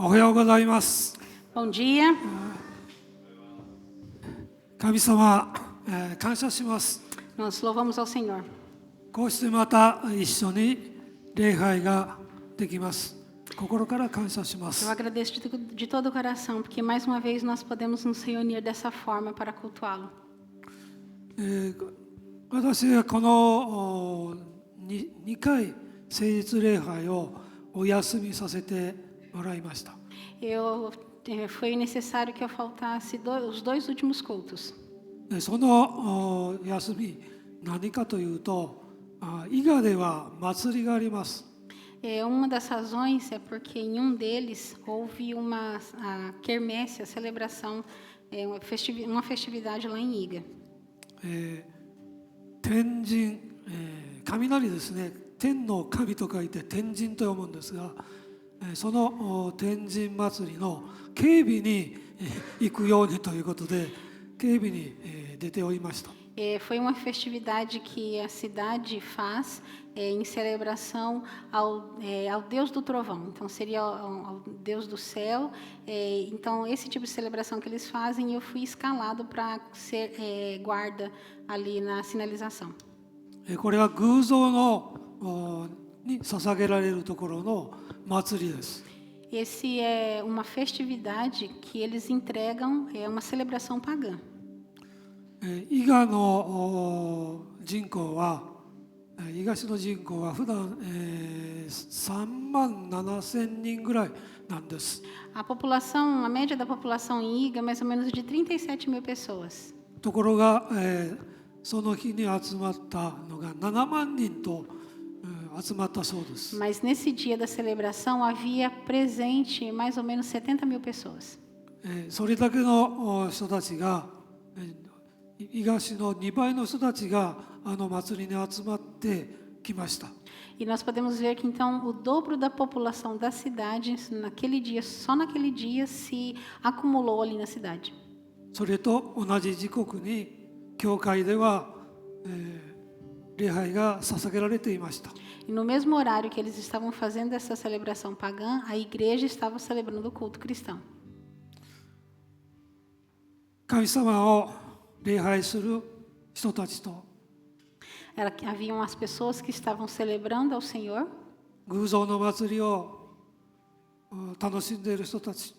おはようございます。 Bom dia, 神様、感謝します。 nós louvamos ao Senhor. こうしてまた一緒に礼拝ができます。心から感謝しま Eu す。 agradeço de todo o coração, porque mais uma vez nós podemos nos reunir dessa forma para cultuá-lo. 私はこの2回誠実礼拝をお休みさせてもらいました。 Foi necessário que eu faltasse os dois últimos cultos. その休み何かというと、伊賀では祭りがあります。 Uma das razões é porque em um deles houve uma quermesse, a celebração, uma festividade lá em Iga. 天神、雷ですね。天の神と書いて天神と読むんですが、その天神祭りの警備に行くようにということで警備に出ておりました。 Foi uma festividade que a cidade faz em celebração ao Deus do Trovão. Então, seria ao Deus do céu. Então, esse tipo de celebração que eles fazem, eu fui escalado para ser guarda ali na sinalização. これは偶像のに捧げられるところの祭りです。 Esse é uma festividade que eles entregam, é uma celebração pagã. 伊賀の人口は伊賀市の人口は普段3万7千人ぐらいなんです。 A população, a média da população em Iga é mais ou menos de 37 mil pessoas. ところが、その日に集まったのが7万人と集まったそうです。 Mas nesse dia da celebração havia presente mais ou menos 70 mil pessoas. それだけの人たちが伊賀市の2倍の人たちがあの祭りに集まってきました。 E nós podemos ver que então o dobro da população da cidade naquele dia, só naquele dia, se acumulou ali na cidade. それと同じ時刻に教会では、礼拝が捧げられていました。 E no mesmo horário que eles estavam fazendo essa celebração pagã, a igreja estava celebrando o culto cristão. 神様を礼拝する人たちと Haviam as pessoas que estavam celebrando ao Senhor, 偶像の祭りを楽しんでいる人たち、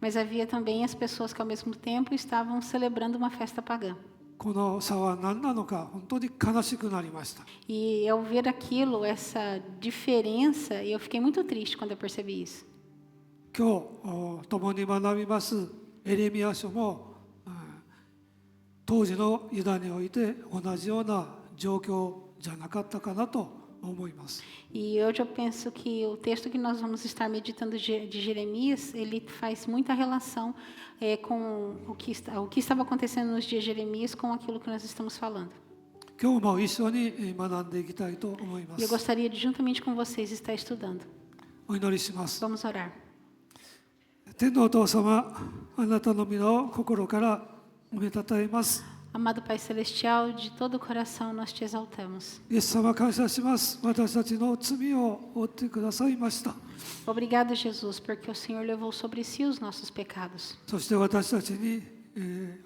mas havia também as pessoas que ao mesmo tempo estavam celebrando uma festa pagã. この差は何なのか本当に悲しくなりました。 E ao ver aquilo, essa diferença, eu fiquei muito triste quando eu percebi isso. 今日共に学びますエレミヤ書も当時のユダにおいて同じような状況じゃなかったかなと思います。 E hoje eu penso que o texto que nós vamos estar meditando de Jeremias, ele faz muita relação com o que estava acontecendo nos dias de Jeremias com aquilo que nós estamos falando. 今日も一緒に学んでいきたいと思いま E eu す。 gostaria de, juntamente com vocês, estar estudando. お祈りします。 Vamos orar. 天のお父様、あなたの皆を心から褒めたたえます。 Amado Pai Celestial, de todo o coração nós te exaltamos. イエス様感謝します。私たちの罪を負ってくださいました。 Obrigado, Jesus, porque o Senhor levou sobre si os nossos pecados. そして私たちに、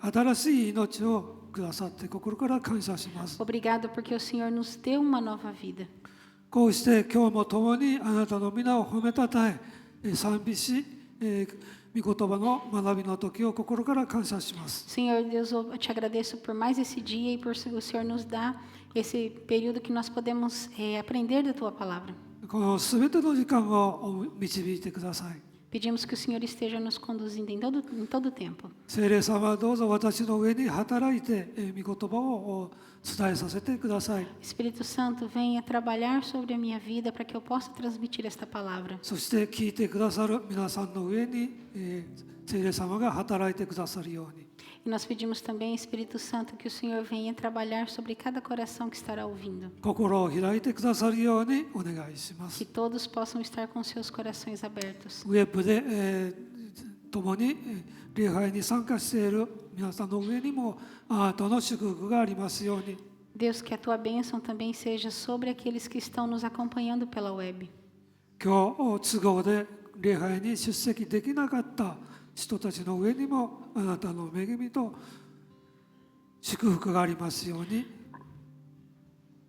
新しい命をくださって心から感謝します。 Obrigado porque o Senhor nos deu uma nova vida. こうして今日も共にあなたの皆を褒めたたえ、賛美し、御言葉の学びの時を心から感謝します。 Senhor Deus, eu te agradeço por mais esse dia e por o Senhor nos dar esse período que nós podemos aprender da Tua palavra. このすべての時間を導いてください。 Pedimos que o Senhor esteja nos conduzindo em todo o tempo. 聖霊様、どうぞ私の上に働いて、御言葉を伝えさせてください。 Espírito Santo, venha trabalhar sobre a minha vida para que eu possa transmitir esta palavra. そして聞いてくださる皆さんの上に、聖霊様が働いてくださるように。 E nós pedimos também, Espírito Santo, que o Senhor venha trabalhar sobre cada coração que estará ouvindo. 心を開いてくださるようにお願いします。 Que todos possam estar com seus corações abertos. ウェブで、共に礼拝に参加している皆さんの上にもあなたの祝福がありますように。 Deus, que a Tua bênção também seja sobre aqueles que estão nos acompanhando pela web. 今日都合で礼拝に出席できなかった人たちの上にもあなたの恵みと祝福がありますように。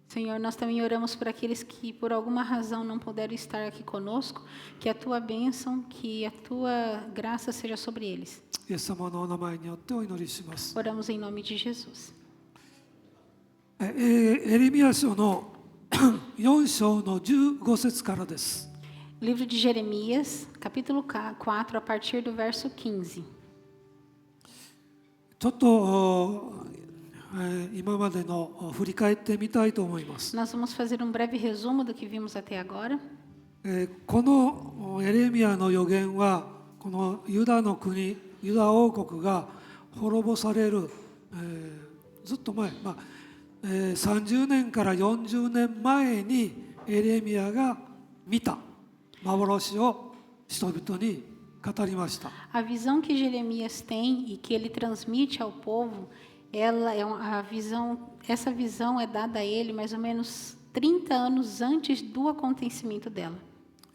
Senhor, nós também oramos por aqueles que por alguma razão não puderam estar aqui conosco, que a tua bênção, que a tua graça seja sobre eles. イエス様のお名前によってお祈りします。 Oramos em nome de Jesus. エレミヤ書の4章の15節からです。 Livro de Jeremias, capítulo 4, a partir do verso 15. ちょっと今までの振り返ってみたいと思います。 Nós vamos fazer um breve resumo do que vimos até agora. このエレミヤの預言はこのユダの国、ユダ王国が滅ぼされる、ずっと前、30年から40年前にエレミヤが見た幻を人々に語りました。 A visão que Jeremias tem e que ele transmite ao povo, ela é a visão, essa visão é dada a ele mais ou menos 30 anos antes do acontecimento dela.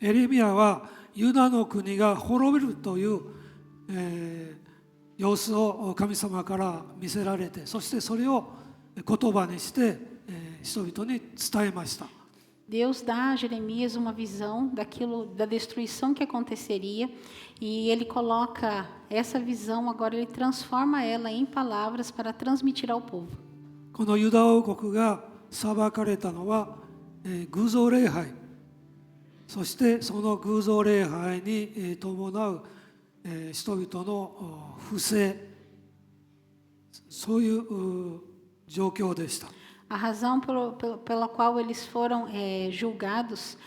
エレミヤはユダの国が滅びるという、様子を神様から見せられて、そしてそれを言葉にして、人々に伝えました。 Deus dá a Jeremias uma visão daquilo, da destruição que aconteceria, e ele coloca essa visão, agora ele transforma ela em palavras para transmitir ao povo. このユダ王国が裁かれたのは、偶像礼拝、そしてその偶像礼拝に伴う、人々の不正、そういう状況でした。 A razão pela qual eles foram julgados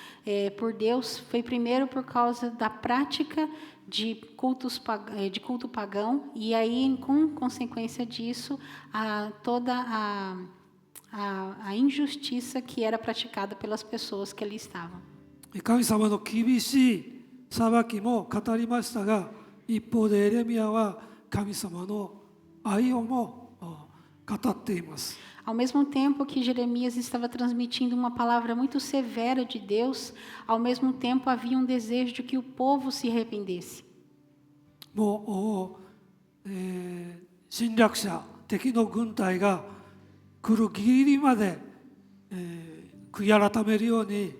por Deus foi primeiro por causa da prática de culto pagão, e aí, com consequência disso, toda a injustiça que era praticada pelas pessoas que ali estavam. 神様の厳しい裁きも語りましたが、一方でエレミヤは神様の愛をも語っています。 Ao mesmo tempo que Jeremias estava transmitindo uma palavra muito severa de Deus, ao mesmo tempo havia um desejo de que o povo se arrependesse. もう、侵略者、敵の軍隊が来るギリギリまで、悔い改めるように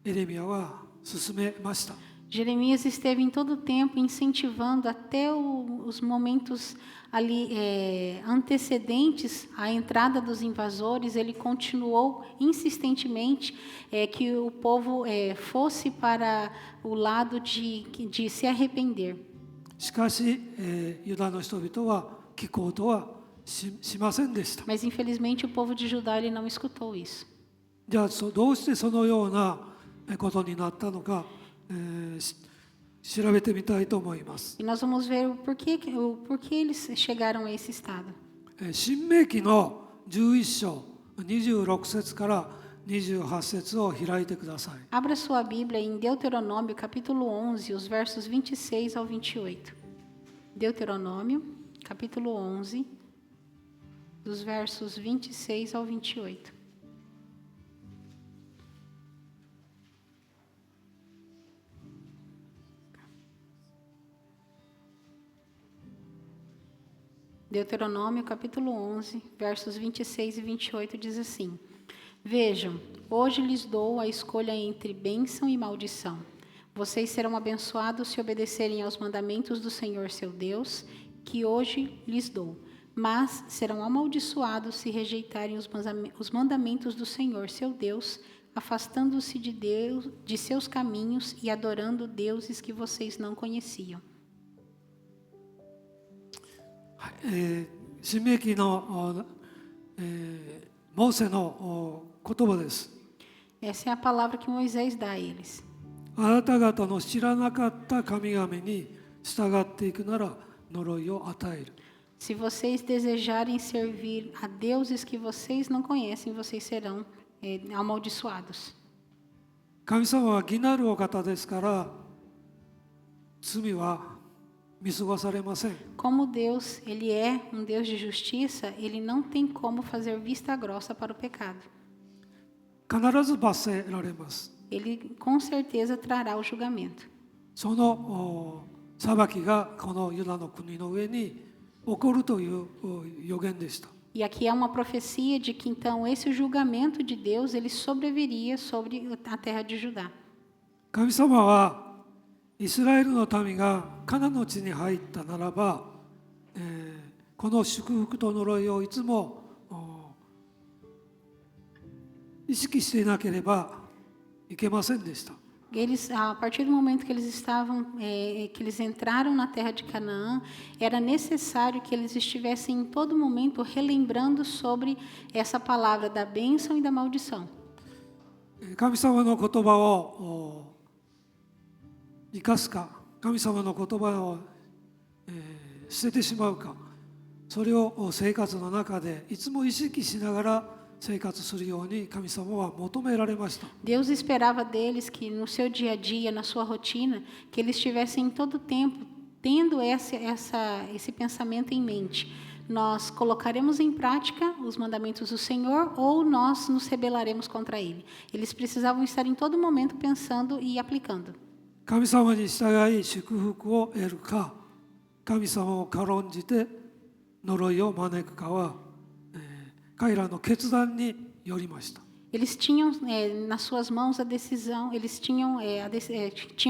エレミヤは進めました。 Jeremias esteve em todo o tempo incentivando até os momentos ali antecedentes à entrada dos invasores. Ele continuou insistentemente que o povo fosse para o lado de se arrepender. しかし、ユダの人々は聞こうとはしませんでした。 Mas infelizmente o povo de Judá ele não escutou isso. じゃあどうしてそのようなことになったのか、調べてみたいと思います。 E nós vamos ver o porquê eles chegaram a esse estado. 新明記の11章26節から28節を開いてください。 Abra sua Bíblia em Deuteronômio, capítulo 11, os versos 26 ao 28. Deuteronômio, capítulo 11, dos versos 26 ao 28. Deuteronômio, capítulo 11, versos 26 e 28 diz assim: Vejam, hoje lhes dou a escolha entre bênção e maldição. Vocês serão abençoados se obedecerem aos mandamentos do Senhor seu Deus, que hoje lhes dou. Mas serão amaldiçoados se rejeitarem os mandamentos do Senhor seu Deus, afastando-se de Deus, de seus caminhos e adorando deuses que vocês não conheciam. 新明記の、モーセの言葉です。 Essa é a palavra que Moisés dá a eles. あなた方の知らなかった神々に従っていくなら呪いを与える。 Se vocês desejarem servir a deuses que vocês não conhecem, vocês serão amaldiçoados. 神様は義なるお方ですから罪は見過ごされません。 Como Deus, ele é um Deus de justiça, ele não tem como fazer vista grossa para o pecado. 必ず罰せられます。 Ele com certeza trará o julgamento. その裁きがこのユダの国の上に起こるという予言でした。 E aqui é uma profecia de que então esse julgamento de Deus ele sobreviria sobre a terra de Judá. 神様はイスラエルの民がカナンの地に入ったならば、この祝福と呪いをいつも意識していなければいけませんでした。 Eles, a partir do momento que eles que eles entraram na terra de Canaã, era necessário que eles estivessem em todo momento relembrando sobre essa palavra da bênção e da maldição. 神様の言葉を生かすか、神様の言葉を捨ててしまうか、それを生活の中でいつも意識しながら生活するように神様は求められました。 Deus esperava deles que no seu dia a dia, na sua rotina, que eles estivessem em todo tempo tendo esse pensamento em mente. Nós colocaremos em prática os mandamentos do Senhor ou nós nos rebelaremos contra Ele. Eles precisavam estar em todo momento pensando e aplicando. 神様に従い祝福を得るか、神様を軽んじて呪いを招くかは、彼らの決断によりました。 Eles tinham nas suas mãos a decisão, eles tinham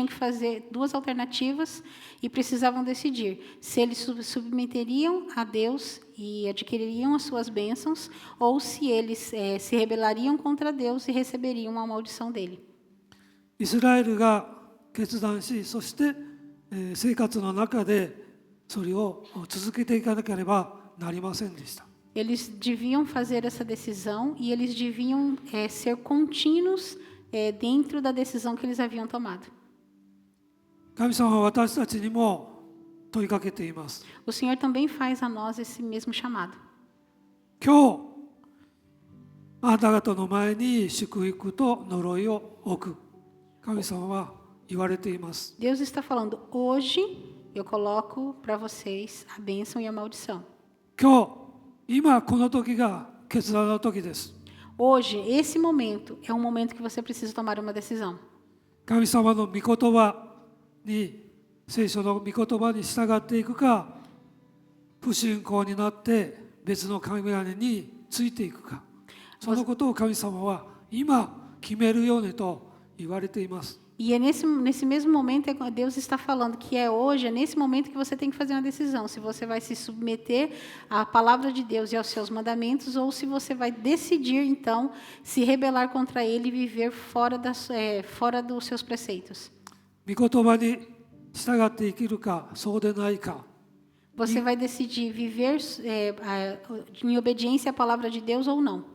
que fazer duas alternativas e precisavam decidir se eles submeteriam a Deus e adquiririam as suas bênçãos ou se eles se rebelariam contra Deus e receberiam uma maldição dele. イスラエルが決断し、そして、生活の中でそれを続けていかなければなりませんでした。 Eles deviam fazer essa decisão e eles deviam ser contínuos dentro da decisão que eles haviam tomado. 神様は私たちにも問いかけています。 O Senhor também faz a nós esse mesmo chamado. 今日、あなた方の前に祝福と呪いを置く。神様は言われています。 Deus está falando, hoje eu coloco para vocês a bênção e a maldição. 今日、今この時が決断の時です。 Hoje, esse momento é um momento que você precisa tomar uma decisão. 神様の御言葉に、聖書の御言葉に従っていくか、不信仰になって別の神々についていくか、そのことを神様は今決めるようにと言われています。 E é nesse mesmo momento que Deus está falando que é hoje, é nesse momento que você tem que fazer uma decisão. Se você vai se submeter à palavra de Deus e aos seus mandamentos, ou se você vai decidir, então, se rebelar contra Ele e viver fora dos seus preceitos. 御言葉に従って生きるか、そうでないか。 Você vai decidir viver em obediência à palavra de Deus ou não.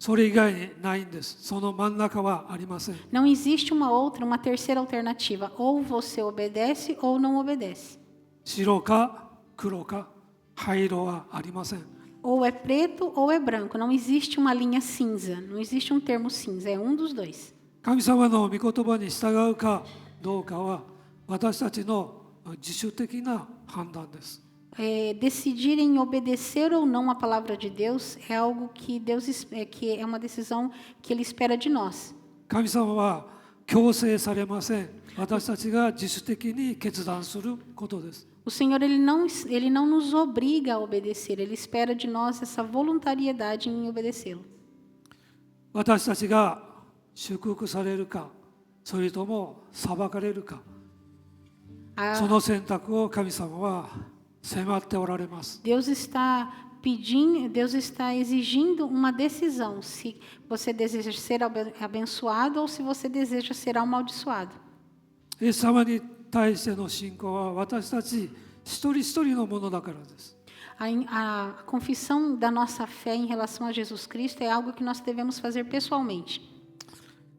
それ以外にないんです。その真ん中はありません。 Não existe uma terceira alternativa. Ou você obedece ou não obedece. 白か黒か灰色はありません。 Ou é preto ou é branco. Não existe uma linha cinza. Não existe um termo cinza. É um dos dois. 神様の御言葉に従うかどうかは私たちの自主的な判断です。 Decidir em obedecer ou não a palavra de Deus é algo que que é uma decisão que Ele espera de nós. 神様は強制されません。私たちが自主的に決断することです。 O Senhor ele não nos obriga a obedecer. Ele espera de nós essa voluntariedade em obedecê-lo. 私たちが祝福されるか、それとも裁かれるか、その選択を神様は迫っておられます。 Deus está exigindo uma decisão, se você deseja ser abençoado ou se você deseja ser amaldiçoado. イエス様に対しての信仰は私たち一人一人のものだからです。 A confissão da nossa fé em relação a Jesus Cristo é algo que nós devemos fazer pessoalmente.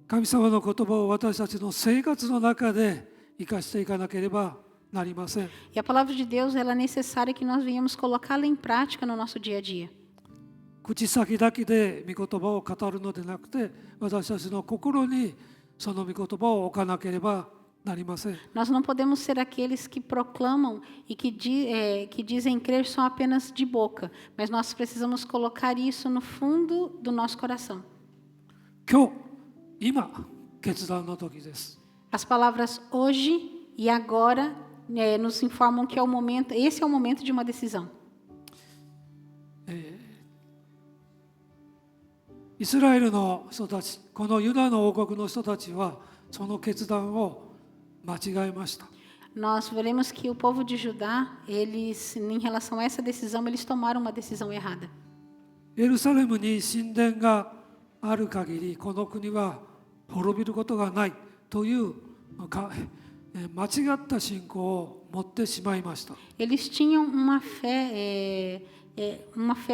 神様の言葉を私たちの生活の中で生かしていかなければなりません。 E a palavra de Deus ela é necessária que nós venhamos colocá-la em prática no nosso dia a dia. 口先だけで御言葉を語るのでなくて、私たちの心にその御言葉を置かなければなりません。 Nós não podemos ser aqueles que proclamam e que dizem crer só apenas de boca, mas nós precisamos colocar isso no fundo do nosso coração. 今日、今、決断の時です。 As palavras hoje E agora nos informam que esse é o momento de uma decisão. イスラエルの人たち、このユダの王国の人たちはその決断を間違えました。 Nós veremos que o povo de Judá, eles, em relação a essa decisão, eles tomaram uma decisão errada. エルサレムに神殿がある限りこの国は滅びることがないという間違った信仰を持ってしまいました。 Eles tinham uma fé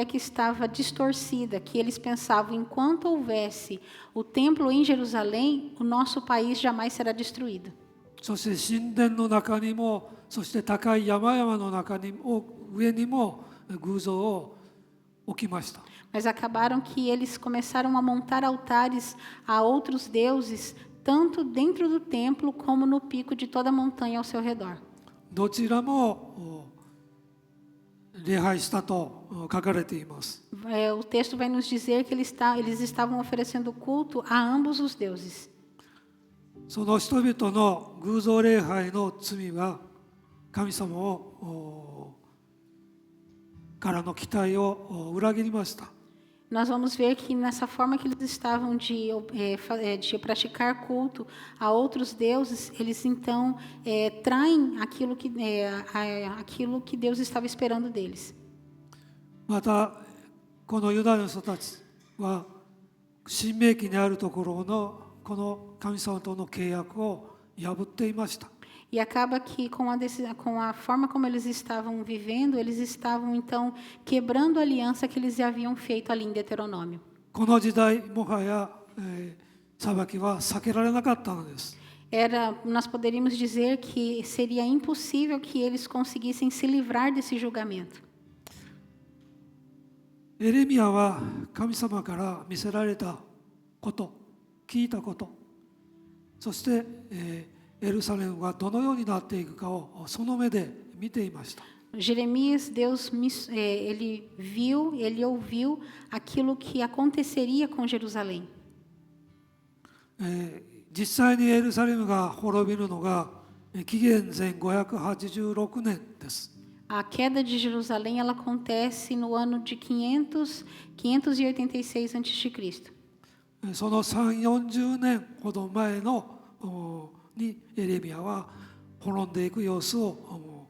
que estava distorcida, que eles pensavam, enquanto houvesse o templo em Jerusalém, o nosso país jamais será destruído. そして神殿の中にも、そして高い山々の中にも、上にも偶像を置きました。 Mas acabaram que eles começaram a montar altares a outros deuses, tanto dentro do templo como no pico de toda a montanha ao seu redor. どちらも礼拝したと書かれています。 O texto vai nos dizer que eles estavam oferecendo culto a ambos os deuses. その人々の偶像礼拝の罪は神様をからの期待を裏切りました。 Nós vamos ver que nessa forma que eles estavam de praticar culto a outros deuses, eles então traem aquilo que Deus estava esperando deles. またこのユダの人たちは新明記にあるところのこの神様との契約を破っていました。 E acaba que com a forma como eles estavam vivendo, eles estavam então quebrando a aliança que eles haviam feito ali em Deuteronômio. この時代もはや、裁きは避けられなかったのです。 Nós poderíamos dizer que seria impossível que eles conseguissem se livrar desse julgamento. エレミヤは神様から見せられたこと、聞いたこと、そして、エルサレムがどのようになっていくかをその目で見ていました。 Jeremias, ele ouviu aquilo que aconteceria com Jerusalém. 実際にエルサレムが滅びるのが紀元前586年です。 A queda de Jerusalém ela acontece no ano de 586 a.C. その3、40年ほど前のにエレミヤは滅んでいく様子を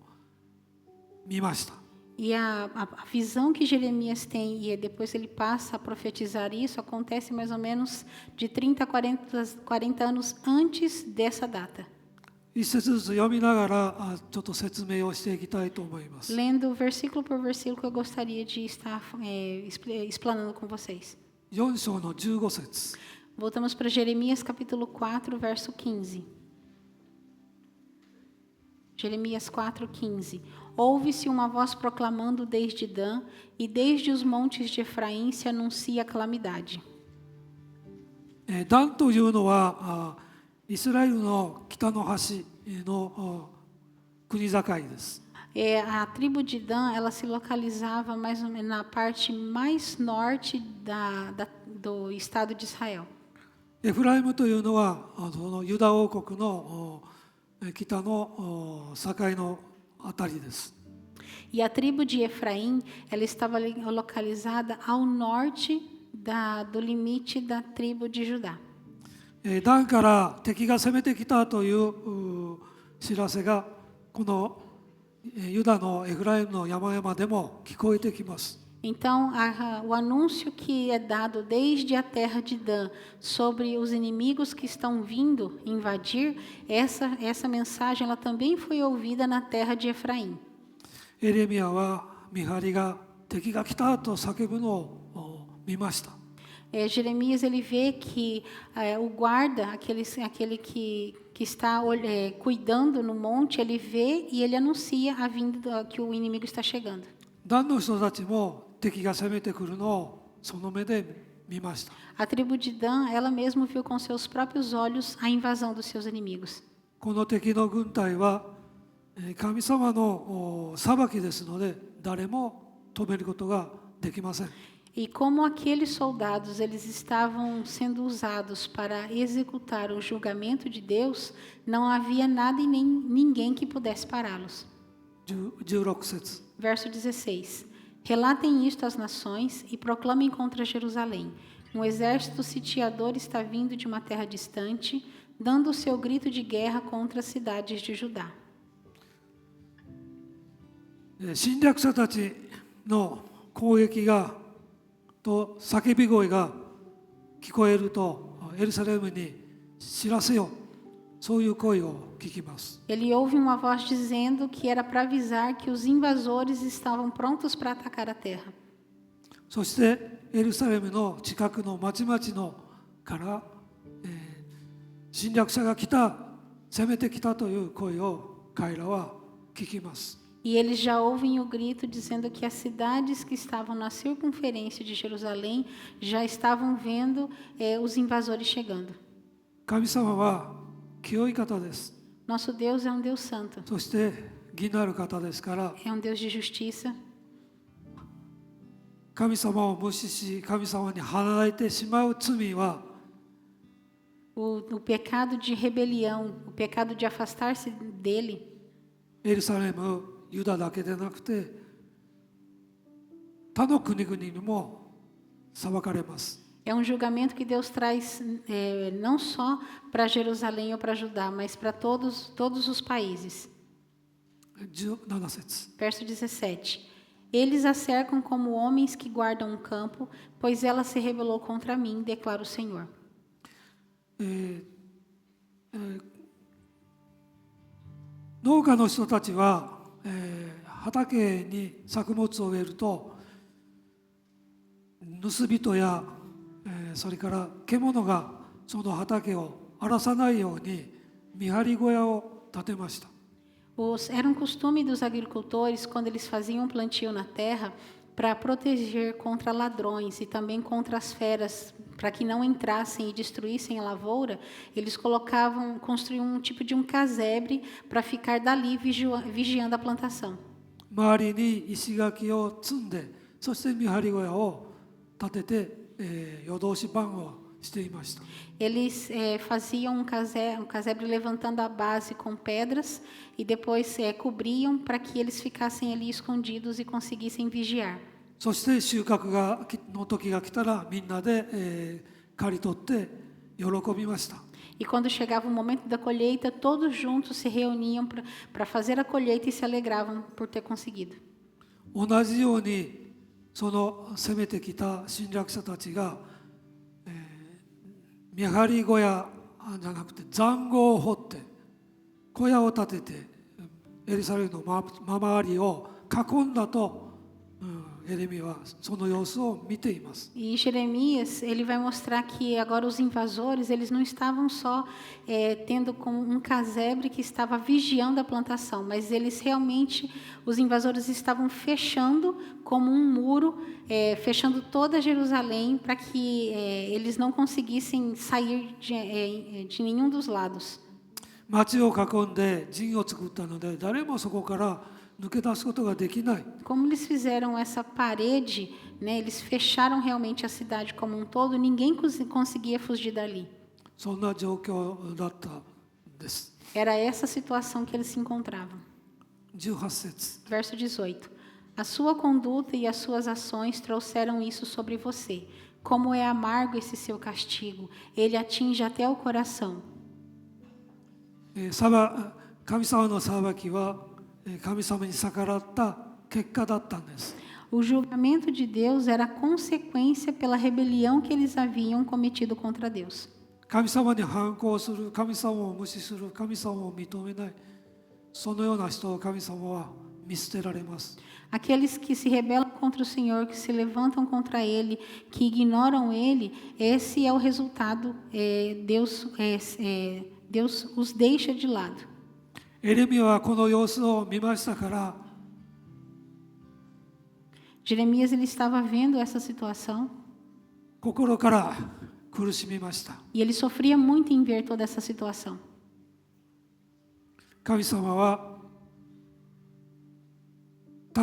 見ました。 E a visão que Jeremias tem, e depois ele passa a profetizar isso, acontece mais ou menos de 30 a 40 anos antes dessa data. 一節ずつ読みながらちょっと説明をしていきたいと思います。 Lendo versículo por versículo, eu gostaria de estar explanando com vocês. 4章の15節。 Voltamos para Jeremias capítulo 4, verso 15. Jeremias 4:15. Ouve-se uma voz proclamando desde Dan, e desde os montes de Efraim se anuncia a calamidade. ダンというのはイスラエルの北の端の国境です。 A tribo de Dan, ela se localizava mais ou menos na parte mais norte do estado de Israel. エフライムというのはそのユダ王国の北の境のあたりです。 E a tribo de Efraim, ela estava localizada ao norte do limite da tribo de Judá. ダンから敵が攻めてきたという知らせがこのユダのエフライムの山々でも聞こえてきます。 Então, o anúncio que é dado desde a terra de Dan sobre os inimigos que estão vindo invadir, essa mensagem ela também foi ouvida na terra de Efraim. エレミヤは見張りが敵が来たと叫ぶのを見ました。 Jeremias ele vê que o guarda, aquele que está cuidando no monte, ele vê e ele anuncia a vinda que o inimigo está chegando. ダンの人たちも敵が攻めてくるのをその目で見ました。 A tribo de Dan, ela mesma viu com seus próprios olhos a invasão dos seus inimigos. この敵の軍隊は神様の裁きですので誰も止めることができません。E como aqueles soldados eles estavam sendo usados para executar o julgamento de Deus, não havia nada e nem ninguém que pudesse pará-los. 16節 Verso 16. Relatem isto às nações e proclamem contra Jerusalém. Um exército sitiador está vindo de uma terra distante, dando o seu grito de guerra contra as cidades de Judá. 侵略者たちの攻撃がと叫び声が聞こえるとエルサレムに知らせよ、そういう声を聞きます。 Ele ouve uma voz dizendo que era para avisar que os invasores estavam prontos para atacar a terra. そしてエルサレムの近くの町々のから、侵略者が来た、攻めてきたという声を彼らは聞きます。 E eles já ouvem o grito dizendo que as cidades que estavam na circunferência de Jerusalém já estavam vendo os invasores chegando. 神様は清い方です。 Nosso Deus é um Deus santo, そして義なる方ですから、 é um Deus de justiça. 神様を無視し神様に離れてしまう罪は O pecado de rebelião, o pecado de afastar-se dele, エルサレム、ユダだけでなくて他の国々にも裁かれます。 é um julgamento que Deus traz não só para Jerusalém ou para Judá, mas para todos os países. 17節 Verso 17. Eles a cercam como homens que guardam um campo, pois ela se rebelou contra mim, declara o Senhor. 農家の人たちは、畑に作物を植えると盗人や、それから獣がその畑を荒らさないように見張り小屋を建てました。 Era um costume dos agricultores, quando eles faziam um plantio na terra, para proteger contra ladrões e também contra as feras, para que não entrassem e destruíssem a lavoura, eles construíam um tipo de um casebre para ficar dali vigiando a plantação. 周りに石垣を積んで、そして見張り小屋を建てて、夜通し番をしていました。 Eles faziam um casebre levantando a base com pedras e depois cobriam para que eles ficassem ali escondidos e conseguissem vigiar. そして収穫の時が来たらみんなで、刈り取って喜びました。 E quando chegava o momento da colheita, todos juntos se reuniam para fazer a colheita e se alegravam por ter conseguido. 同じようにその攻めてきた侵略者たちが、見張り小屋じゃなくて塹壕を掘って小屋を建ててエルサレムの周りを囲んだと、エレミはその様子を見ています。 E Jeremias, ele vai mostrar que agora os invasores, eles não estavam só tendo como um casebre que estava vigiando a plantação, mas eles realmente, os invasores estavam fechando como um muro, fechando toda Jerusalém para que eles não conseguissem sair de nenhum dos lados. 町を囲んで陣を作ったので誰もそこから抜け出すことができない。 Como eles fizeram essa parede, né, eles fecharam realmente a cidade como um todo, ninguém conseguia fugir dali. そんな状況だったんです。 Era essa situação que eles se encontravam. 18節 Verso 18. A sua conduta e as suas ações trouxeram isso sobre você. Como é amargo esse seu castigo, ele atinge até o coração. 神様の裁きは神様に逆らった結果だったんです。 O julgamento de Deus era consequência pela rebelião que eles haviam cometido contra Deus. 神様に反抗する、神様を無視する、神様を認めない、そのような人を神様は見捨てられます。 Aqueles que se rebelam contra o Senhor, que se levantam contra Ele, que ignoram Ele, esse é o resultado. Deus os deixa de lado. エレミはこの様子を見ましたから、 Jeremias ele estava vendo essa situação 心から苦しみました。 e ele sofria muito em ver toda essa situação. 神様は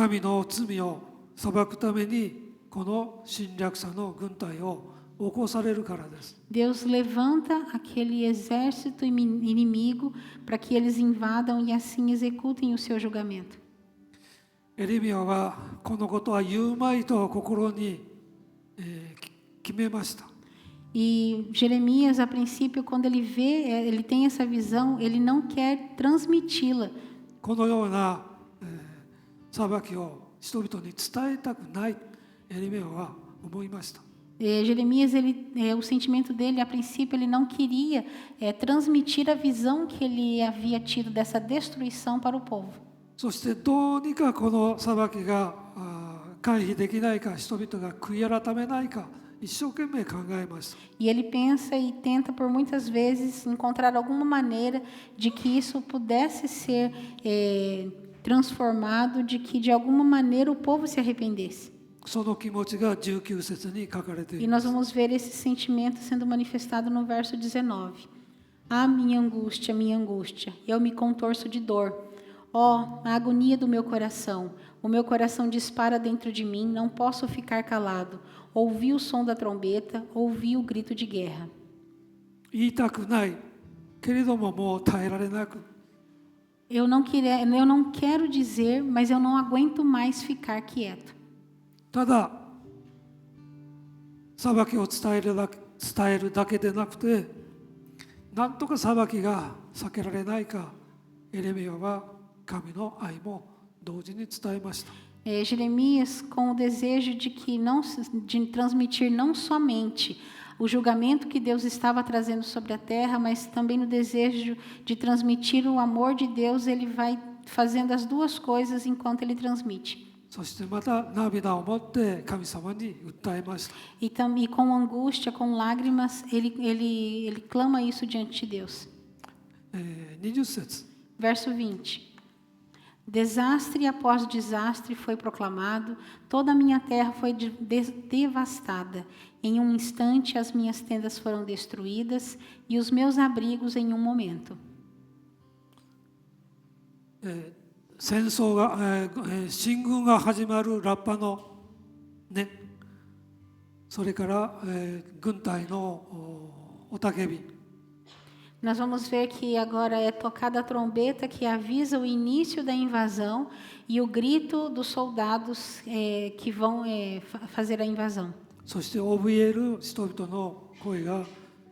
民の罪を裁くためにこの侵略者の軍隊を起こされるからです。 Deus levanta aquele exército inimigo para que eles invadam e assim executem o seu julgamento. エレミヤはこのことは言うまいと心に、決めました。 E Jeremias, a princípio, quando ele vê, ele tem essa visão, ele não quer transmiti-la. このような、裁きを人々に伝えたくないエレミヤは思いました。 Jeremias, o sentimento dele, a princípio, ele não queria transmitir a visão que ele havia tido dessa destruição para o povo. そしてどうにかこの裁きが回避できないか、人々が悔い改めないか、一生懸命考えました。 E ele pensa e tenta por muitas vezes encontrar alguma maneira de que isso pudesse ser transformado, de que de alguma maneira o povo se arrependesse. その気持ちが19節に書かれてい E ま nós す。 vamos ver esse sentimento sendo manifestado no verso 19. Ah, minha angústia, eu me contorço de dor. Ó, a agonia do meu coração. O meu coração dispara dentro de mim, não posso ficar calado. Ouvi o som da trombeta, ouvi o grito de guerra. 言いたくないけれどももう耐えられなく、 Eu não quero dizer, mas eu não aguento mais ficar quieto. ただ裁きを伝えるだけでなくて、なんとか裁きが避けられないか、エレミヤは神の愛も同時に伝えました。 Jeremias, com o desejo de transmitir não somente o julgamento que Deus estava trazendo sobre a terra, mas também no desejo de transmitir o amor de Deus, ele vai fazendo as duas coisas enquanto ele transmite. そしてまた涙を持って神様に訴えました。 E também com angústia, com lágrimas, ele clama isso diante de Deus. 20節 Verso 20. Desastre após desastre foi proclamado, toda a minha terra foi devastada. Em um instante as minhas tendas foram destruídas e os meus abrigos em um momento. 戦争が、進軍が始まるラッパのね、それから、軍隊の雄たけび、 Nós vamos ver que agora é tocada a trombeta que avisa o início da invasão e o grito dos soldados que vão fazer a invasão. そして怯える人々の声が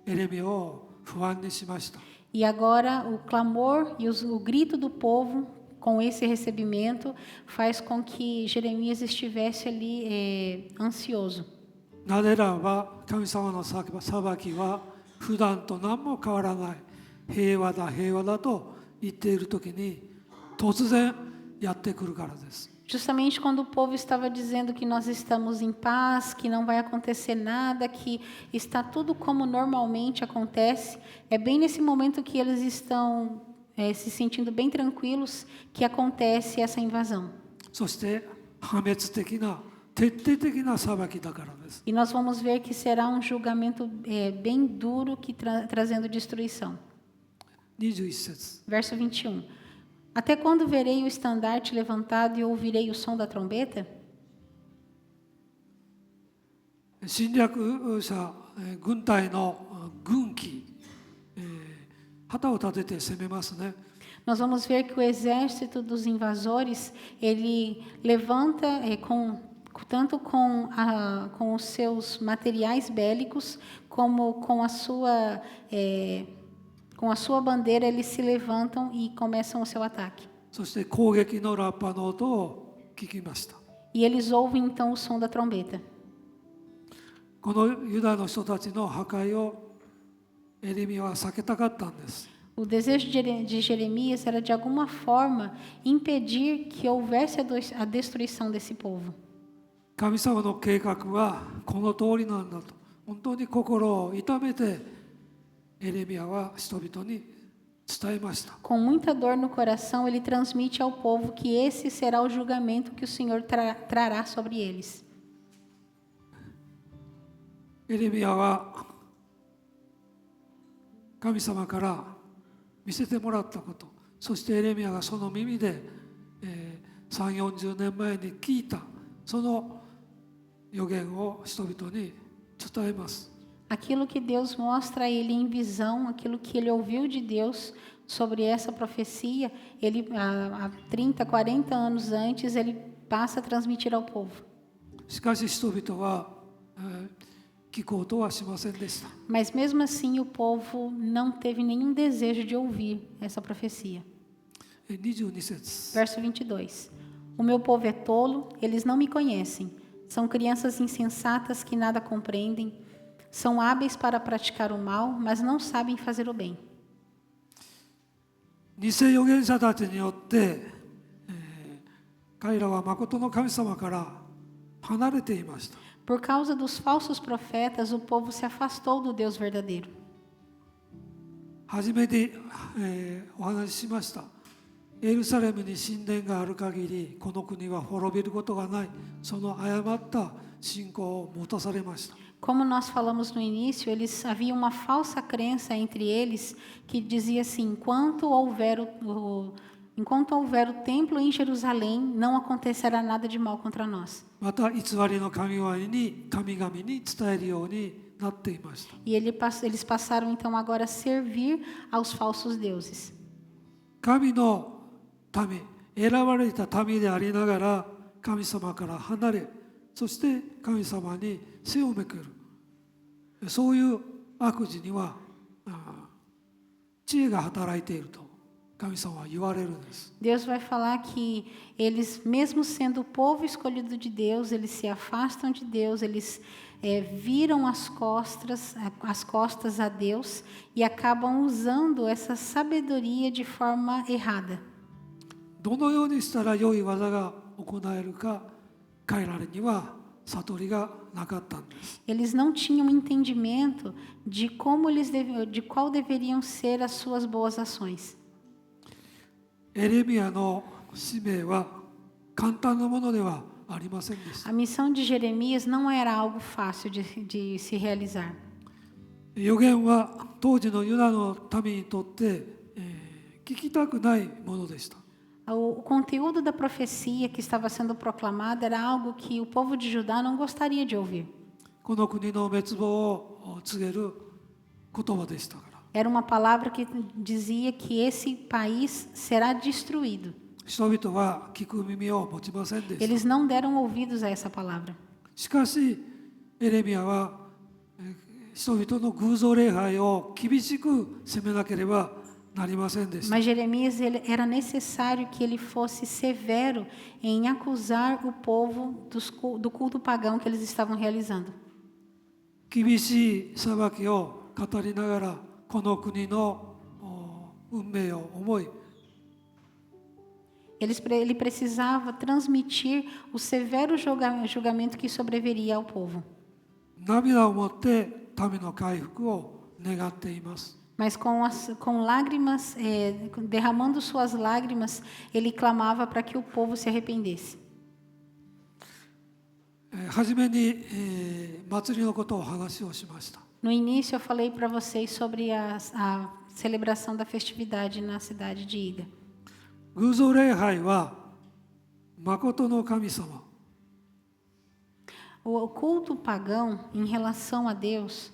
エレミヤを不安にしました。 E agora o clamor e o grito do povo com esse recebimento faz com que Jeremias estivesse ali ansioso. なぜならば神様の裁きは普段と何も変わらない、平和だ平和だと言っている時に突然やってくるからです。 Justamente quando o povo estava dizendo que nós estamos em paz, que não vai acontecer nada, que está tudo como normalmente acontece, é bem nesse momento que eles estão se sentindo bem tranquilos que acontece essa invasão. そして破滅的な徹底的な裁きだからです。 E nós vamos ver que será um julgamento bem duro que trazendo destruição. 21節 Verso 21. Até quando verei o estandarte levantado e ouvirei o som da trombeta? 侵略者、軍隊の軍旗、旗を立てて攻めますね。 Nós vamos ver que o exército dos invasores, ele levanta tanto com os seus materiais bélicos, como com a sua bandeira, eles se levantam e começam o seu ataque. そして攻撃のラッパの音を聞きました。 E eles ouvem então o som da trombeta. このユダの人たちの破壊をエレミヤは避けたかったんです。 O desejo de Jeremias era de alguma forma impedir que houvesse a destruição desse povo. 神様の計画はこの通りなんだと本当に心を痛めてエレミヤは人々に伝えました。 Com muita dor no coração, ele transmite ao povo que esse será o julgamento que o Senhor trará sobre eles. エレミヤは神様から見せてもらったこと、そしてエレミヤがその耳で、30、40年前に聞いたその、予言を人々に伝えます。 Aquilo que Deus mostra a ele em visão, aquilo que ele ouviu de Deus sobre essa profecia, ele há 30, 40 anos antes, ele passa a transmitir ao povo. しかし人々は、聞こうとはしませんでした。 Mas mesmo assim o povo não teve nenhum desejo de ouvir essa profecia. 22節 Verso 22. O meu povo é tolo, eles não me conhecem. São crianças insensatas que nada compreendem. São hábeis para praticar o mal, mas não sabem fazer o bem. 偽預言者たちによって、彼らは誠の神様から離れていました。 Por causa dos falsos profetas, o povo se afastou do Deus verdadeiro. 初めに、お話ししました。エルサレムに神殿がある限り、この国は滅びることがない。その誤った信仰を持たされました。 Como nós falamos no início, havia uma falsa crença entre eles que dizia assim: enquanto houver o templo em Jerusalém, não acontecerá nada de mal contra nós. また偽りの神々に伝えるようになっていました。 E eles passaram então agora a servir aos falsos deuses. 神の民、選ばれた民でありながら神様から離れ、そして神様に背を向ける、そういう悪事には知恵が働いていると神様は言われるんです。 Deus vai falar que eles, mesmo sendo o povo escolhido de Deus, eles se afastam de Deus, eles viram as costas a Deus e acabam usando essa sabedoria de forma errada. どのようにしたら良い技が行えるか、彼らには悟りがなかったんです。 Eles não tinham entendimento de qual deveriam ser as suas boas ações. エレミヤの使命は簡単なものではありませんでした。 A missão de Jeremias não era algo fácil de se realizar. 預言は当時のユダの民にとって、聞きたくないものでした。 O conteúdo da profecia que estava sendo proclamada era algo que o povo de Judá não gostaria de ouvir. この国の滅亡を告げる言葉でしたから。 Era uma palavra que dizia que esse país será destruído. 人々は聞く耳を持ちませんでした。 Eles não deram ouvidos a essa palavra. しかしエレミヤは人々の偶像礼拝を厳しく責めなければなりませんでした。 Mas Jeremias era necessário que ele fosse severo em acusar o povo do culto pagão que eles estavam realizando. 厳しい裁きを語りながらこの国の運命を思い、 Ele precisava transmitir o severo julgamento que sobreviria ao povo. 涙を持って民の回復を願っています。 Mas com lágrimas, derramando suas lágrimas, ele clamava para que o povo se arrependesse. 初めに、祭りのことを話をしました。 No início, eu falei para vocês sobre a celebração da festividade na cidade de Ida. 偶像礼拝は誠の神様、 O culto pagão, em relação a Deus,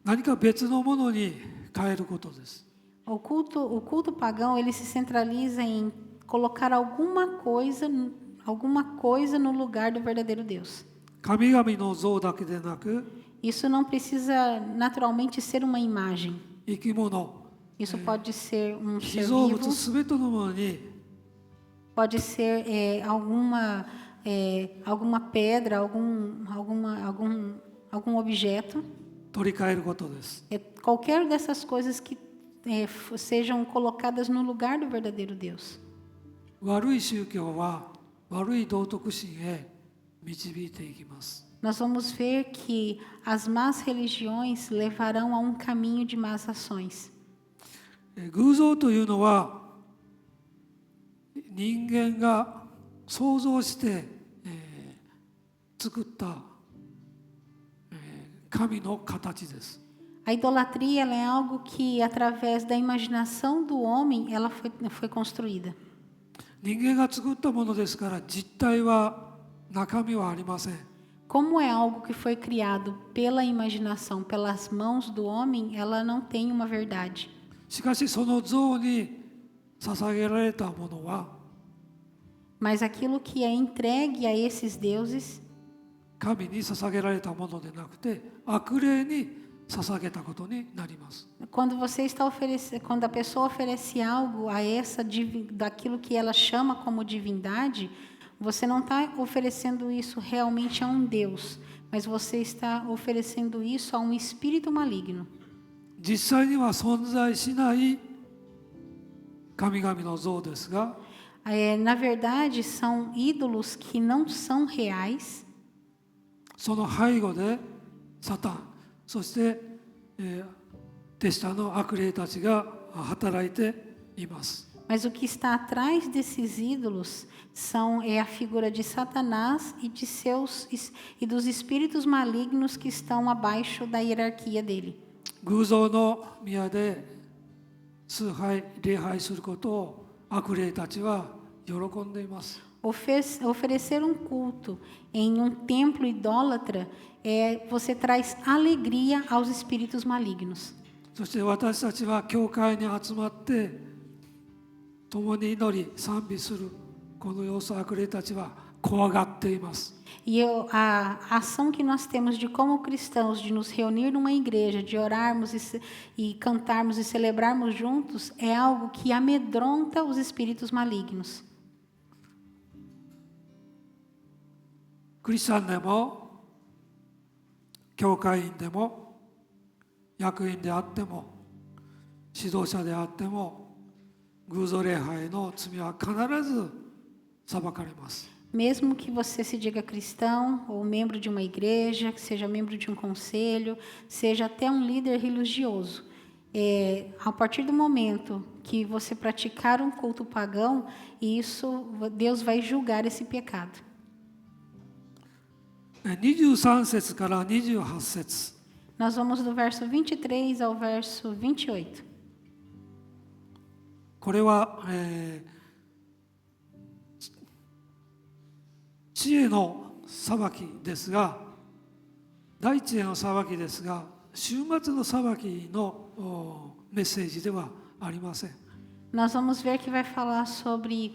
何か別のものに変えることです。 o culto pagão, ele se centraliza em colocar alguma coisa no lugar do verdadeiro Deus. 神々の像だけでなく、 Isso não precisa naturalmente ser uma imagem. 生き物、 Isso pode ser um 被 ser 造物 vivo, すべてのものに pode ser alguma pedra, algum objeto. 取り替えることです。 Qualquer dessas coisas que sejam colocadas no lugar do verdadeiro Deus. 悪い宗教は悪い道徳心へ導いていきます。 Nós vamos ver que as más religiões levarão a um caminho de más ações. 偶像というのは人間が想像して、作った、神の形です。 A idolatria ela é algo que, através da imaginação do homem, ela foi construída. 人間が作ったものですから実体は中身はありません。 Como é algo que foi criado pela imaginação, pelas mãos do homem, ela não tem uma verdade. しかしその像に捧げられたものは Mas aquilo que é entregue a esses deuses 神に捧げられたものでなくて悪霊に捧げたことになります。 quando você está quando a pessoa oferece algo a daquilo que ela chama como divindade, você não está oferecendo isso realmente a um Deus, mas você está oferecendo isso a um espírito maligno. 実際には存在しない神々の像ですが、 Na verdade, são ídolos que não são reais. その背後でサタン、そして、手下の悪霊たちが働いています。 Mas o que está atrás desses ídolos é a figura de Satanás e e dos espíritos malignos que estão abaixo da hierarquia dele. 偶像の宮で崇拝礼拝することを悪霊たちは喜んでいます。 Oferecer um culto em um templo idólatra você traz alegria aos espíritos malignos. そして私たちは教会に集まって共に祈り賛美するこの様子を悪霊たちは怖がっています。 E a ação que nós temos de como cristãos, de nos reunir numa igreja, de orarmos e cantarmos e celebrarmos juntos, é algo que amedronta os espíritos malignos. クリスチャンでも教会員でも役員であっても指導者であっても偶像礼拝の罪は必ず裁かれます。 Mesmo que você se diga cristão ou membro de uma igreja, que seja membro de um conselho, seja até um líder religioso, a partir do momento que você praticar um culto pagão, Deus vai julgar esse pecado. 23節から28節 Nós vamos do verso 23 ao verso 28. これは、知恵の裁きですが、第一への裁きですが、終末の裁きのメッセージではありません。 Nós vamos ver que vai falar sobre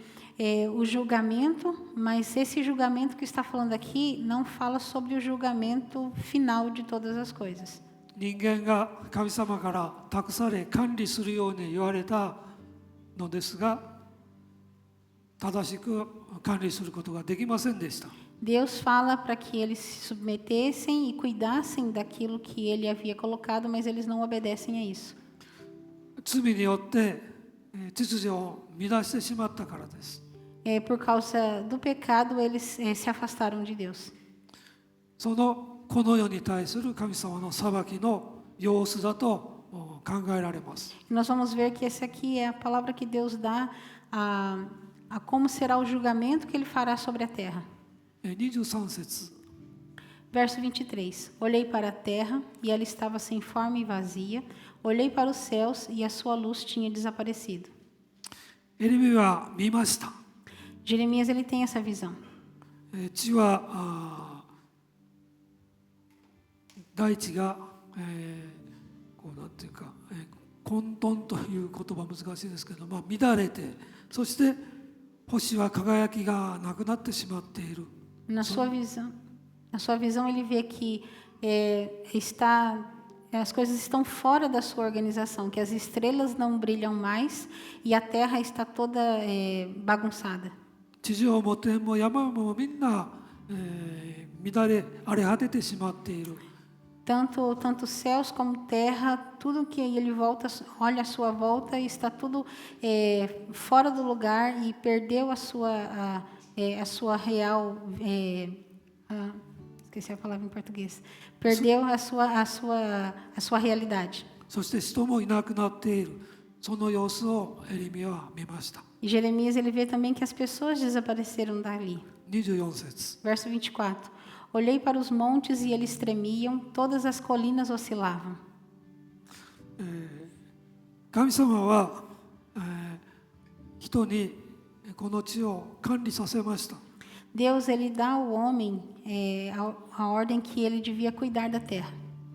o julgamento, mas esse julgamento que está falando aqui não fala sobre o julgamento final de todas as coisas. 人間が神様から託され管理するように言われたのですが、正しく管理することができませんでした。 Deus fala para que eles se submetessem e cuidassem daquilo que ele havia colocado, mas eles não obedecem a isso. 罪によって秩序を乱してしまったからです。 Por causa do pecado, eles se afastaram de Deus. この世に対する神様の裁きの様子だと考えられます。 E nós vamos ver que essa aqui é a palavra que Deus dá a como será o julgamento que ele fará sobre a terra. 23節 Verso 23. Olhei para a terra e ela estava sem forma e vazia. Olhei para os céus e a sua luz tinha desaparecido. エレミは見ました。 Jeremias ele tem essa visão. 地は大地が、こうなんていうか、混沌という言葉難しいですけど、乱れて、そして星は輝きがなくなってしまっている。 Na sua visão ele vê que as coisas estão fora da sua organização, que as estrelas não brilham mais e a terra está toda bagunçada. 地上も天も山もみんな、乱れ荒れ果ててしまっている。 Tanto céus como terra, tudo que ele olha à sua volta, está tudo fora do lugar e perdeu a sua real, esqueci a palavra em português, perdeu a sua realidade. そして人もいなくなっている。その様子をエレミヤは見ました。 E Jeremias ele vê também que as pessoas desapareceram dali. 24節 Verso 24. Olhei para os montes e eles tremiam, todas as colinas oscilavam. 神様は、人にこの地を管理させました。Deus ele dá ao homem a ordem que ele devia cuidar da terra.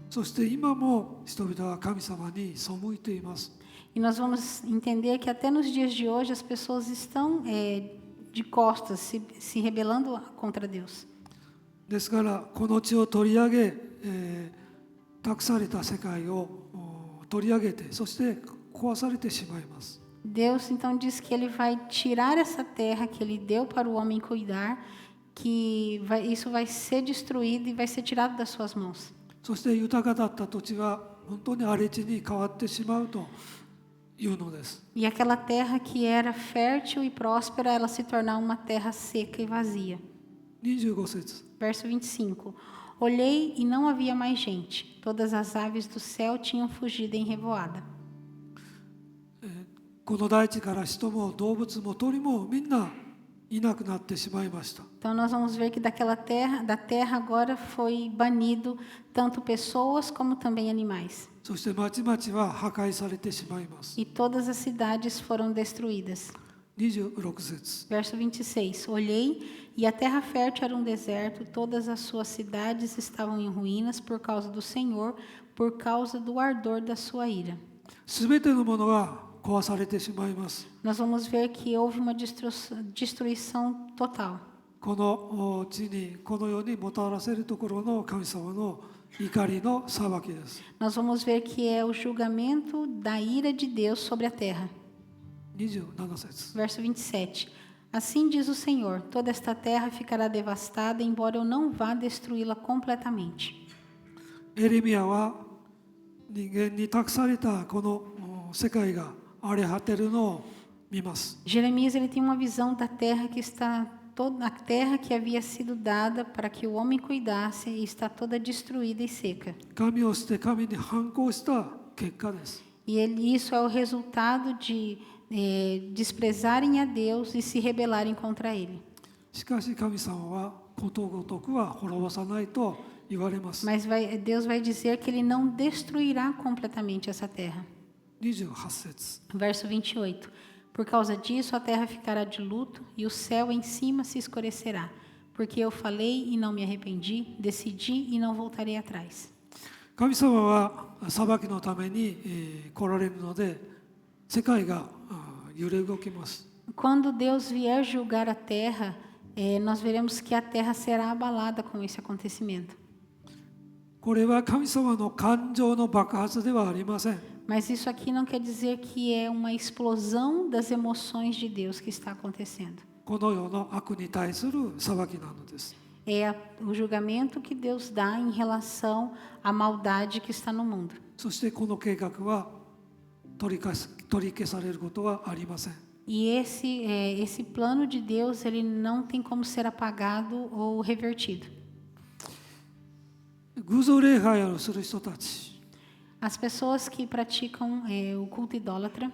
そして今も人々は神様に背いています。 E nós vamos entender que até nos dias de hoje as pessoas estão de costas, se rebelando contra Deus. ですからこの地を取り上げ、託された世界を取り上げてそして壊されてしまいます。 Deus então diz que ele vai tirar essa terra que ele deu para o homem cuidar, que isso vai ser destruído e vai ser tirado das suas mãos. そして豊かだった土地が本当に荒れ地に変わってしまうというのです。 E aquela terra que era fértil e próspera, ela se tornar uma terra seca e vazia. 25節 Verso 25. Olhei e não havia mais gente. Todas as aves do céu tinham fugido em revoada. この大地から人も動物も鳥もみんないなくなってしまいました。 Então nós vamos ver que da terra agora foi banido tanto pessoas como também animais. そして町々は破壊されてしまいます。 E todas as cidades foram destruídas. 26節 Verso 26. Olhei e a terra fértil era um deserto, todas as suas cidades estavam em ruínas por causa do Senhor, por causa do ardor da sua ira. すべてのものが壊されてしまいます。 Nós vamos ver que houve uma destruição total. この地にこの世にもたらせるところの神様の怒りの裁きです。 Nós vamos ver que é o julgamento da ira de Deus sobre a terra. 27節 Verso 27. Assim diz o Senhor: toda esta terra ficará devastada, embora eu não vá destruí-la completamente. エレミヤは人間に託されたこの世界が荒れ果てるのを見ます。 Jeremias ele tem uma visão da terra que está toda a terra que havia sido dada para que o homem cuidasse e está toda destruída e seca. 神を捨て神に反抗した結果です。 E isso é o resultado de desprezarem a Deus e se rebelarem contra Ele. しかし神様はことごとくは滅ぼさないと言われます。 Mas Deus vai dizer que Ele não destruirá completamente essa terra. 28節 Verso 28. Por causa disso a terra ficará de luto e o céu em cima se escurecerá. Porque eu falei e não me arrependi, decidi e não voltarei atrás. 神様は裁きのために来られるので世界が揺れ動きます。 Quando Deus vier julgar a terra, nós veremos que a terra será abalada com esse acontecimento. これは神様の感情の爆発ではありません。 Mas isso aqui não quer dizer que é uma explosão das emoções de Deus que está acontecendo. この世の悪に対する裁きなのです。 É o julgamento que Deus dá em relação à maldade que está no mundo. そしてこの計画は取り消されることはありません。 E esse plano de Deus ele não tem como ser apagado ou revertido. 偶像礼拝をする人たち、 As pessoas que praticam o culto idólatra,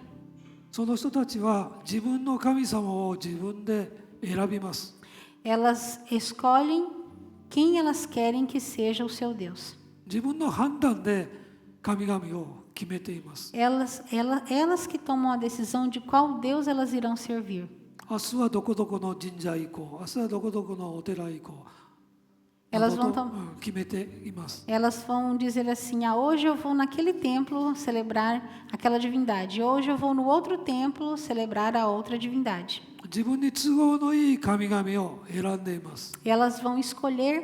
その人たちは自分の神様を自分で選びます。 elas escolhem quem elas querem que seja o seu Deus. 自分の判断で神々を決めています。 Elas que tomam a decisão de qual Deus elas irão servir. 明日はどこどこの神社行こう、明日はどこどこのお寺行こう。 Elas など vão と tom- 決めています。 Elas vão dizer assim: hoje eu vou naquele templo celebrar aquela divindade. Hoje eu vou no outro templo celebrar a outra divindade. 自分に都合のいい神々を選んでいます。 Elas vão escolher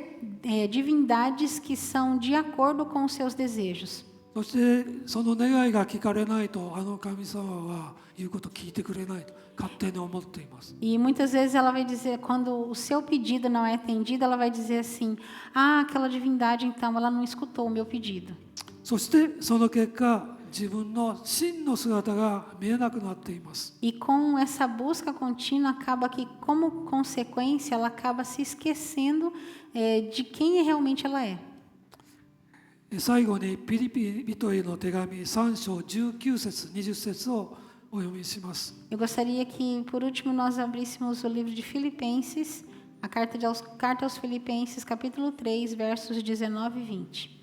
divindades que são de acordo com os seus desejos. そしてその願いが聞かれないとあの神様は言うこと聞いてくれないと勝手に思っています。 E muitas vezes ela vai dizer, quando o seu pedido não é atendido, ela vai dizer assim: aquela divindade então ela não escutou o meu pedido. そしてその結果自分の真の姿が見えなくなっています。 E com essa busca contínua acaba que, como consequência, ela acaba se esquecendo de quem realmente ela é. 最後にピリピ人への手紙3章19節20節をお読みします。 Eu gostaria que, por último, nós abríssemos o livro de Filipenses, a carta aos Filipenses, capítulo 3, versos 19 e 20.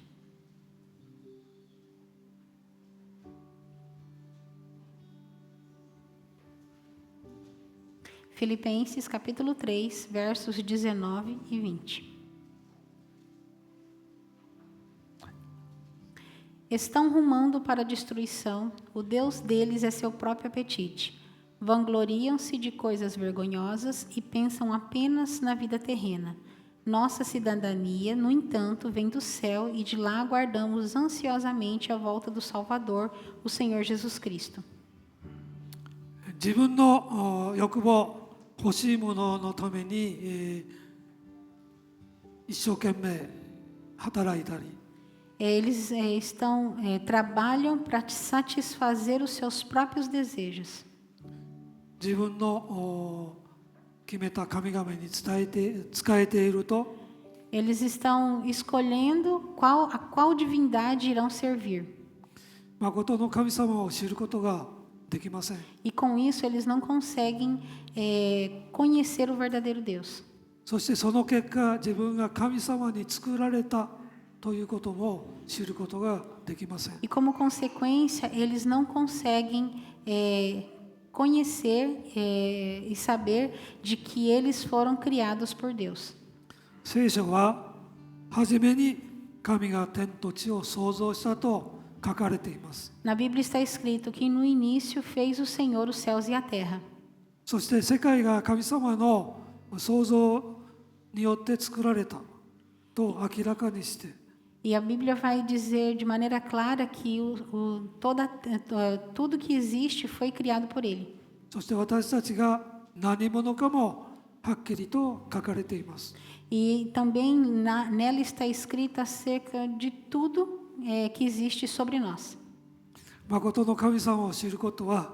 Filipenses capítulo 3, versos 19 e 20. Estão rumando para a destruição, o Deus deles é seu próprio apetite. Vangloriam-se de coisas vergonhosas e pensam apenas na vida terrena. Nossa cidadania, no entanto, vem do céu e de lá aguardamos ansiosamente a volta do Salvador, o Senhor Jesus Cristo. 自分の欲望、欲しいもののために、一生懸命働いたり、 Eles trabalham para satisfazer os seus próprios desejos. 自分の決めた神々に仕えていると、 Eles estão escolhendo a qual divindade irão servir. 誠の神様を知ることができません。 E com isso eles não conseguem conhecer o verdadeiro Deus. そしてその結果、自分が神様に作られたということも知ることができません。 E como consequência, eles não conseguem conhecer e saber de que eles foram criados por Deus. 聖書は初めに神が天と地を創造したと書かれています。 Na Bíblia está escrito que no início fez o Senhor os céus e a terra. そして世界が神様の創造によって作られたと明らかにして、 E a Bíblia vai dizer de maneira clara que tudo que existe foi criado por Ele. そして私たちが何者かもはっきりと書かれています。 E também nela está escrito acerca de tudo que existe sobre nós. 誠の神様を知ることは、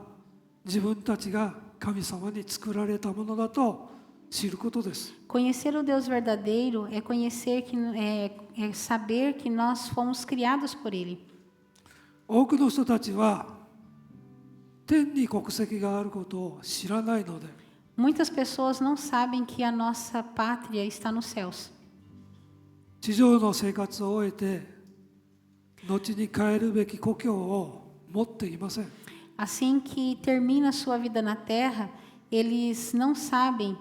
自分たちが神様に作られたものだと知ることです。 Conhecer o Deus verdadeiro é conhecer é saber que nós fomos criados por Ele. 多くの人たちは天に国籍があることを知らないので、 Muitas pessoas não sabem que a nossa pátria está nos céus. 地上の生活を終えて後に帰るべき故郷を持っていません。 Assim que termina a sua vida na terra, eles não sabem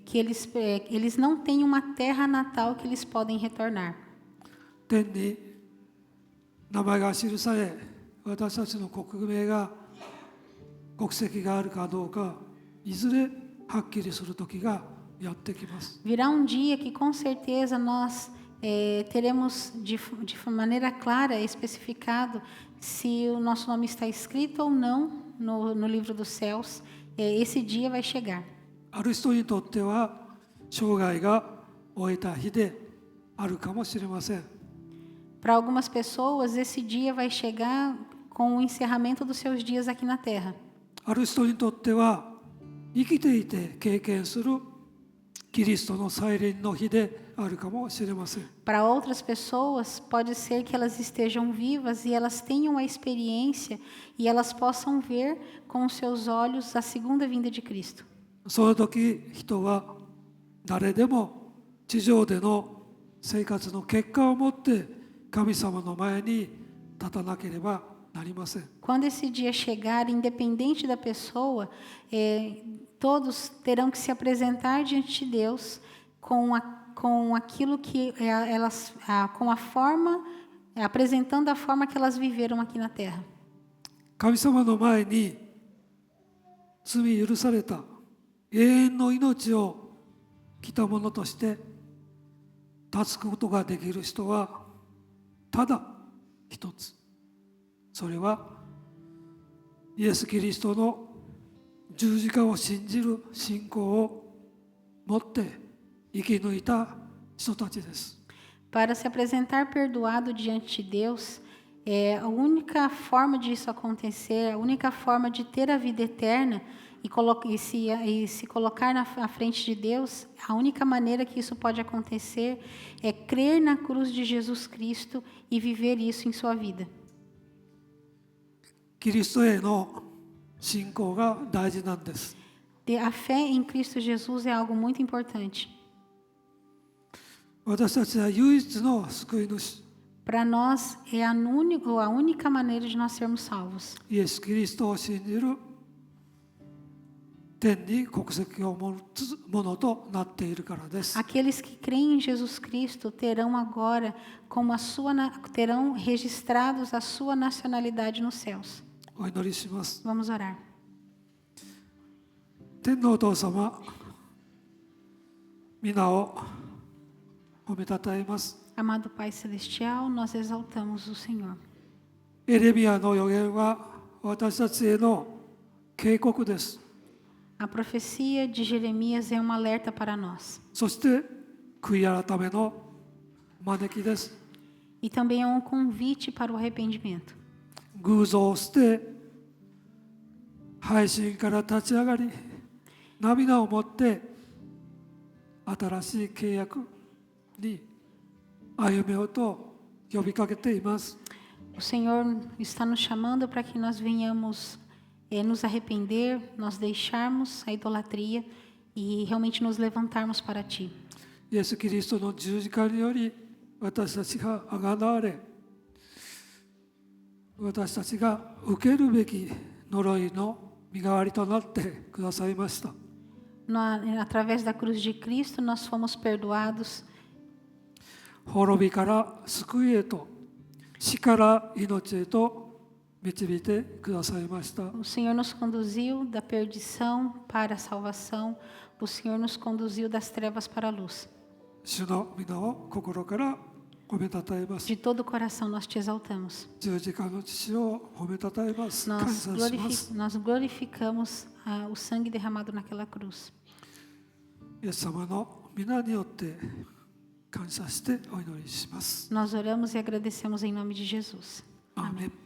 que eles não têm uma terra natal que eles podem retornar. 天に名前が記され、私たちの国名が国籍があるかどうか、いずれはっきりする時がやってきます。 Virá um dia que com certeza nós teremos de maneira clara especificado se o nosso nome está escrito ou não no livro dos céus. Esse dia vai chegar. ある人にとっては生涯が終えた日であるかもしれません。 Para algumas pessoas, esse dia vai chegar com o encerramento dos seus dias aqui na terra. ある人にとっては生きていて経験するキリストの再臨の日であるかもしれません。 Para outras pessoas, pode ser que elas estejam vivas e elas tenham a experiência e elas possam ver com os seus olhos a segunda vinda de Cristo. その時人は誰でも地上での生活の結果をもって神様の前に立たなければなりません。 Quando esse dia chegar, independente da pessoa, todos terão que se apresentar diante de Deus com aquilo que com a forma, apresentando a forma que elas viveram aqui na terra. 神様の前に罪許された永遠の命を来たものとして立つことができる人はただ一つ。それはイエス・キリストの十字架を信じる信仰を持って生き抜いた人たちです。 Para se apresentar perdoado diante de Deus, a única forma disso acontecer, a única forma de ter a vida eterna e se colocar à frente de Deus, a única maneira que isso pode acontecer é crer na cruz de Jesus Cristo e viver isso em sua vida. キリストへの信仰が大事なんです。 A fé em Cristo Jesus é algo muito importante. 私たちは唯一の救い主、 Para nós é a única maneira de nós sermos salvos. イエス・キリストを信じる天に国籍を持つものとなっているからです。 Aqueles que creem em Jesus Cristo terão agora como terão registrados a sua nacionalidade nos céus. お祈りします。 Vamos orar. 天のお父様、皆を褒めたたえます。 Amado Pai Celestial, nós exaltamos o Senhor. エレミヤの預言は私たちへの警告です。 A profecia de Jeremias é um alerta para nós. そして悔い改めの招きです。 E também é um convite para o arrependimento. 偶像を捨て、配信から立ち上がり、涙を持って新しい契約に歩めようと呼びかけています。 O Senhor está nos chamando para que nós venhamos nos arrepender, nós deixarmos a idolatria e realmente nos levantarmos para Ti. イエス・キリストの十字架により私たちがあがなわれ、私たちが受けるべき呪いの身代わりとなってくださいました。 Através da cruz de Cristo, nós fomos perdoados. 滅びから救いへと、死から命へと導いてくださいました。 O Senhor nos conduziu da perdição para a salvação. O Senhor nos conduziu das trevas para a luz. 主の皆を心から褒めたたえます。 De todo o coração nós te exaltamos. 十字架の父を褒めたたえます。感 Nós, 謝します。 nós glorificamos o sangue derramado naquela cruz. イエス様の皆によって感謝してお祈りします。 Nós oramos e agradecemos em nome de Jesus. Amém.